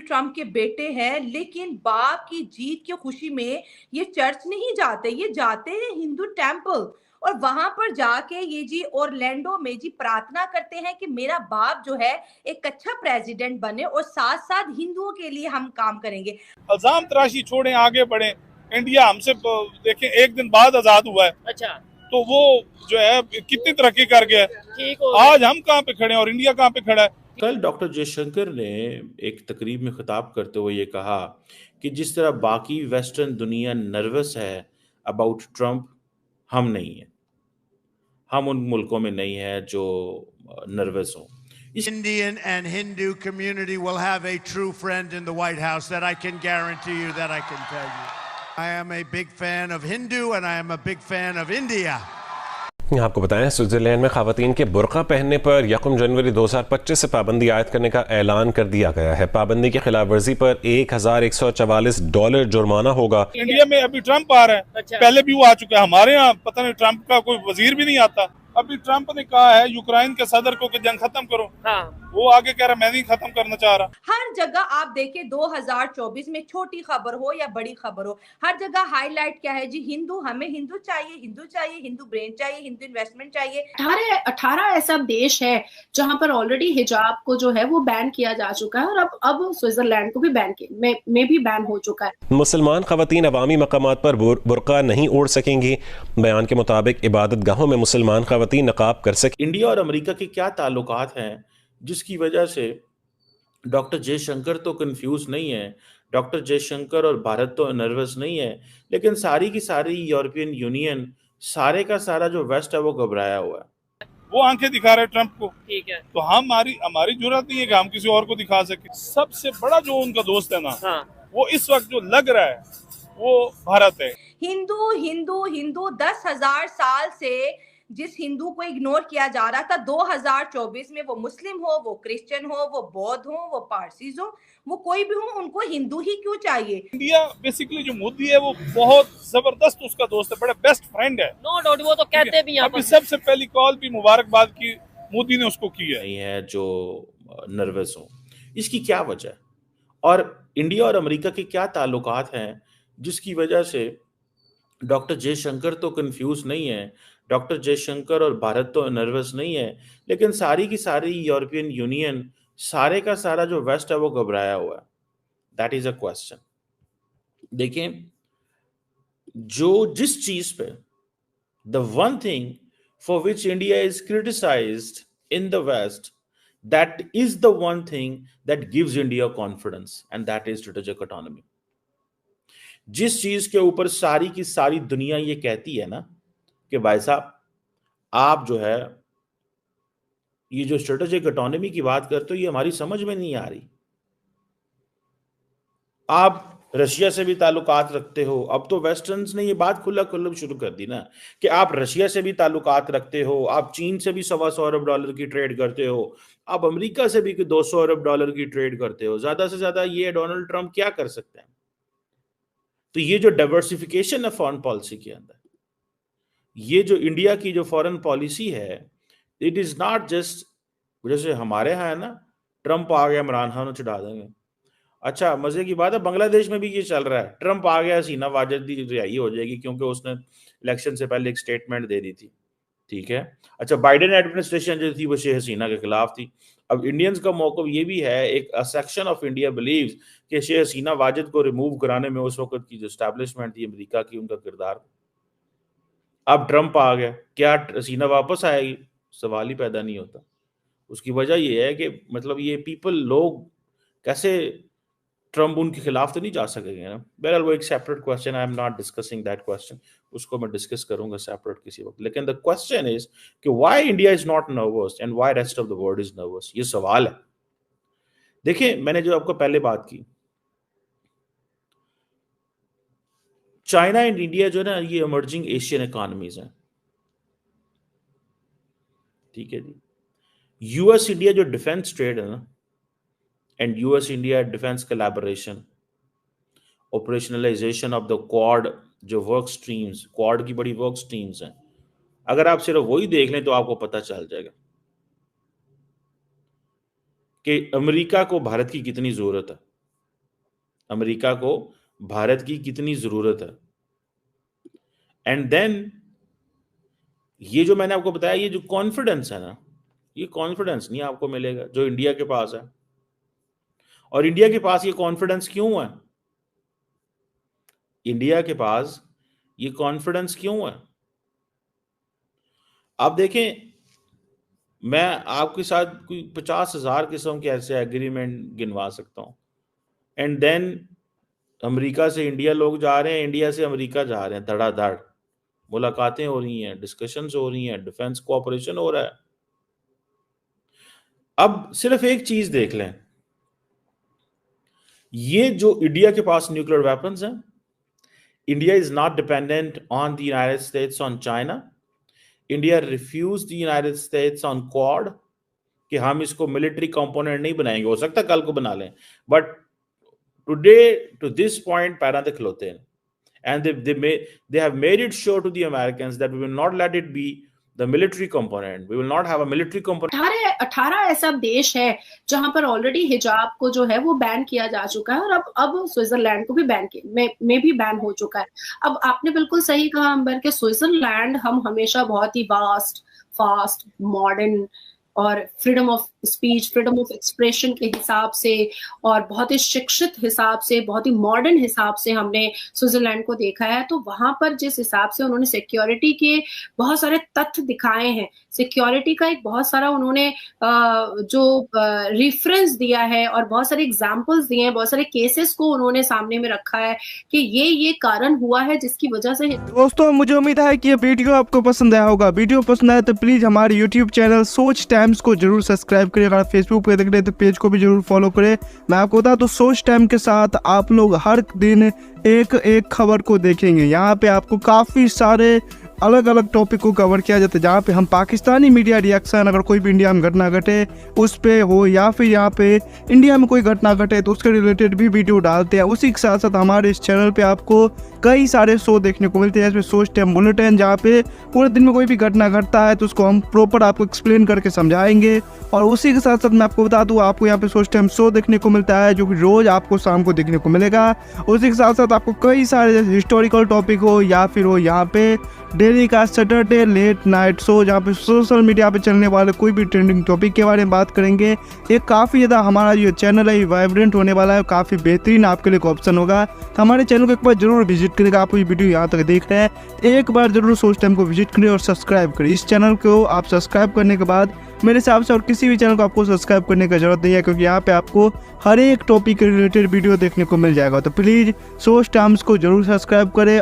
Trump के बेटे हैं, लेकिन बाप की जीत की खुशी में ये चर्च नहीं जाते, ये जाते हैं हिंदू टेम्पल। और वहां पर जाके ये जी ओरलैंडो में जी प्रार्थना करते हैं कि मेरा बाप जो है एक अच्छा प्रेसिडेंट बने और साथ साथ हिंदुओं के लिए हम काम करेंगे। इल्जाम तराशी छोड़ें, आगे बढ़े। इंडिया हमसे देखें 1 दिन बाद आजाद हुआ है। अच्छा, तो वो जो है कितनी तरक्की कर गया है। आज हम कहाँ पे खड़े हैं और इंडिया कहाँ पे खड़ा है। कल डॉक्टर जयशंकर ने एक तकरीब में खिताब करते हुए ये कहा कि जिस तरह बाकी वेस्टर्न दुनिया नर्वस है अबाउट ट्रंप, हम नहीं है, हम उन मुल्कों में नहीं है जो नर्वस हों। Indian and Hindu community will have a true friend in the White House. That I can guarantee you, that I can tell you. I am a big fan of Hindu and I am a big fan of India. आपको बताएं, Switzerland में खवातीन के बुर्का पहनने पर 1 जनवरी 2025 से पाबंदी आयद करने का ऐलान कर दिया गया है। पाबंदी की खिलाफ वर्जी पर $1144 जुर्माना होगा। इंडिया में अभी ट्रंप आ रहा है। अच्छा। पहले भी वो आ चुका है। हमारे यहाँ पता नहीं ट्रंप का कोई वजीर भी नहीं आता। अभी ट्रंप ने कहा है यूक्रेन के सदर को कि जंग खत्म करो। हाँ। वो आगे कह रहा मैं नहीं खत्म करना चाह रहा। हर जगह आप देखें 2024 में छोटी खबर हो या बड़ी खबर हो, हर जगह हाईलाइट क्या है जी, हिंदू, हमें हिंदू चाहिए, हिंदू चाहिए, हिंदू ब्रेन चाहिए, हिंदू इन्वेस्टमेंट चाहिए। 18 ऐसा देश है जहां पर ऑलरेडी हिजाब को जो है वो बैन किया जा चुका है और अब स्विट्जरलैंड को भी में भी बैन हो चुका है। मुसलमान खवातीन अवामी मकामात पर बुर्का नहीं ओढ़ सकेंगी। बयान के मुताबिक इबादत गाहों में मुसलमान खवातीन नकाब कर सकें। इंडिया और अमेरिका के क्या ताल्लुकात हैं जिसकी वजह से डॉक्टर जयशंकर तो कंफ्यूज नहीं है, डॉक्टर जयशंकर और भारत तो नर्वस नहीं है, लेकिन सारी की सारी यूरोपियन यूनियन, सारे का सारा जो वेस्ट है वो घबराया हुआ है। वो आंखें दिखा रहे ट्रंप को। ठीक है। तो हमारी जरूरत नहीं है कि हम किसी और को दिखा सके। सबसे बड़ा जो उनका दोस्त है ना, हाँ। वो इस वक्त जो लग रहा है वो भारत है। हिंदू हिंदू हिंदू 10,000 साल से जिस हिंदू को इग्नोर किया जा रहा था, 2024 में वो मुस्लिम हो, वो क्रिश्चियन हो, वो बौद्ध हो, वो पारसीज हो, वो कोई भी हो, उनको हिंदू ही क्यों चाहिए। इंडिया बेसिकली जो मोदी है वो बहुत जबरदस्त उसका दोस्त है, बड़ा बेस्ट फ्रेंड है। नो डाउट, वो तो कहते भी यहाँ अभी पर। सबसे पहली कॉल भी मुबारकबाद की मोदी ने उसको की है। नहीं है जो नर्वस हो, इसकी क्या वजह है? और इंडिया और अमेरिका के क्या ताल्लुकात हैं जिसकी वजह से डॉक्टर जयशंकर तो कंफ्यूज नहीं है, डॉक्टर जयशंकर और भारत तो नर्वस नहीं है, लेकिन सारी की सारी यूरोपियन यूनियन, सारे का सारा जो वेस्ट है वो घबराया हुआ है। That is a question. देखें, जिस चीज पे the one thing for which India is criticised in the west, that is the one thing that gives India confidence, and that is strategic autonomy. जिस चीज के ऊपर सारी की सारी दुनिया ये कहती है ना कि भाई साहब आप जो है ये जो स्ट्रेटेजिक ऑटोनॉमी की बात करते हो ये हमारी समझ में नहीं आ रही। आप रशिया से भी ताल्लुकात रखते हो। अब तो वेस्टर्न्स ने ये बात खुला शुरू कर दी ना कि आप रशिया से भी ताल्लुकात रखते हो, आप चीन से भी $125 अरब की ट्रेड करते हो, आप अमेरिका से भी $200 अरब की ट्रेड करते हो। ज्यादा से ज्यादा ये डोनाल्ड ट्रंप क्या कर सकते हैं? तो ये जो डाइवर्सिफिकेशन है फॉरेन पॉलिसी के अंदर, ये जो इंडिया की जो फॉरेन पॉलिसी है, इट इज नॉट जस्ट जैसे हमारे यहाँ है ना, ट्रंप आ गया इमरान खान को चढ़ा देंगे। अच्छा, मजे की बात है बांग्लादेश में भी ये चल रहा है, ट्रंप आ गया हसीना वाजिद की रिहाई हो जाएगी क्योंकि उसने इलेक्शन से पहले एक स्टेटमेंट दे दी थी। ठीक है। अच्छा, बाइडेन एडमिनिस्ट्रेशन जो थी वो शेख हसीना के खिलाफ थी। अब इंडियंस का मौक़िफ़ ये भी है, एक सेक्शन ऑफ इंडिया बिलीव्स कि शेख हसीना वाजिद को रिमूव कराने में उस वक्त की जो एस्टैब्लिशमेंट थी अमेरिका की, उनका किरदार। अब ट्रंप आ गया, क्या हसीना वापस आएगी? सवाल ही पैदा नहीं होता। उसकी वजह ये है कि मतलब ये लोग कैसे ट्रंप उनके खिलाफ तो नहीं जा सकेंगे ना। बहरहाल वो एक separate question, I am not discussing that question, उसको मैं डिस्कस करूंगा सेपरेट किसी वक्त। लेकिन द क्वेश्चन इज कि why India is not nervous and why rest of the world is nervous, ये सवाल है। देखिए, मैंने जो आपको पहले बात की, चाइना एंड इंडिया जो है ना, ये इमर्जिंग एशियन इकोनॉमीज हैं। ठीक है जी। यूएस इंडिया जो डिफेंस ट्रेड है ना, and US India defence collaboration, operationalisation of the quad, जो वर्क स्ट्रीम्स, क्वाड की बड़ी वर्क स्ट्रीम्स हैं, अगर आप सिर्फ वही देख लें तो आपको पता चल जाएगा कि अमेरिका को भारत की कितनी जरूरत है। अमेरिका को भारत की कितनी जरूरत है। एंड देन ये जो मैंने आपको बताया, ये जो कॉन्फिडेंस है ना, ये कॉन्फिडेंस नहीं आपको मिलेगा जो इंडिया के पास है। और इंडिया के पास ये कॉन्फिडेंस क्यों है? इंडिया के पास ये कॉन्फिडेंस क्यों है? आप देखें, मैं आपके साथ कोई 50,000 किस्म के ऐसे एग्रीमेंट गिनवा सकता हूं। एंड देन अमेरिका से इंडिया लोग जा रहे हैं, इंडिया से अमेरिका जा रहे हैं, धड़ाधड़ मुलाकातें हो रही हैं, डिस्कशंस हो रही हैं, डिफेंस कोऑपरेशन हो रहा है। अब सिर्फ एक चीज देख लें, ये जो इंडिया के पास न्यूक्लियर वेपन्स हैं, India is not dependent on the United States, on China. India refuse the United States on Quad कि हम इसको मिलिट्री कंपोनेंट नहीं बनाएंगे, हो सकता है कल को बना लें, but today to this point पैरा दे खलोते हैं। And they have made it sure to the Americans that we will not let it be the military component. We will not have a military component. 18 ऐसा देश है जहां पर already हिजाब को जो है वो बैन किया जा चुका है, और अब स्विट्जरलैंड को भी बैन में भी बैन हो चुका है। अब आपने बिल्कुल सही कहा अंबर के स्विट्जरलैंड हम हमेशा बहुत ही फास्ट, मॉडर्न और freedom of speech, freedom of expression के हिसाब से और बहुत ही शिक्षित हिसाब से, बहुत ही मॉडर्न हिसाब से हमने स्विट्जरलैंड को देखा है। तो वहां पर जिस हिसाब से उन्होंने सिक्योरिटी के बहुत सारे तथ्य दिखाए हैं, सिक्योरिटी का एक बहुत सारा उन्होंने जो रेफरेंस दिया है और बहुत सारे एग्जांपल्स दिए हैं, बहुत सारे केसेस को उन्होंने सामने में रखा है कि ये कारण हुआ है जिसकी वजह से। दोस्तों, मुझे उम्मीद है कि ये वीडियो आपको पसंद आया होगा। वीडियो पसंद आया तो प्लीज हमारे यूट्यूब चैनल सोच टाइम्स को जरूर सब्सक्राइब करें। अगर फेसबुक पे देख रहे हैं तो पेज को भी जरूर फॉलो करें। मैं आपको बता दूं, सोच टाइम के साथ आप लोग हर दिन एक खबर को देखेंगे। यहाँ पे आपको काफी सारे अलग अलग टॉपिक को कवर किया जाता है, जहाँ पे हम पाकिस्तानी मीडिया रिएक्शन, अगर कोई भी इंडिया में घटना घटे उस पे हो, या फिर यहाँ पे इंडिया में कोई घटना घटे तो उसके रिलेटेड भी वीडियो डालते हैं। उसी के साथ साथ हमारे इस चैनल पे आपको कई सारे शो देखने को मिलते हैं, जैसे सोच टाइम बुलेटिन, जहाँ पे पूरे दिन में कोई भी घटना घटता है तो उसको हम प्रॉपर आपको एक्सप्लेन करके समझाएंगे। और उसी के साथ साथ मैं आपको बता दूँ, आपको यहाँ पे सोच टाइम शो देखने को मिलता है जो कि रोज आपको शाम को देखने को मिलेगा। उसी के साथ साथ आपको कई सारे जैसे हिस्टोरिकल टॉपिक हो या फिर हो यहाँ पे डेली का सैटरडे लेट नाइट शो, जहाँ पे सोशल मीडिया पे चलने वाले कोई भी ट्रेंडिंग टॉपिक के बारे में बात करेंगे। ये काफ़ी ज़्यादा हमारा जो चैनल है वाइब्रेंट होने वाला है, काफ़ी बेहतरीन आपके लिए ऑप्शन होगा। तो हमारे चैनल को एक बार जरूर विजिट करेगा। आप ये वीडियो यहाँ तक देख रहे हैं, एक बार जरूर सोच टाइम को विजिट करें और सब्सक्राइब करें। इस चैनल को आप सब्सक्राइब करने के बाद मेरे हिसाब से और किसी भी चैनल को आपको सब्सक्राइब करने की जरूरत नहीं है, क्योंकि यहाँ पे आपको हर एक टॉपिक के रिलेटेड वीडियो देखने को मिल जाएगा। तो प्लीज़ सोच टाइम्स को जरूर सब्सक्राइब करें।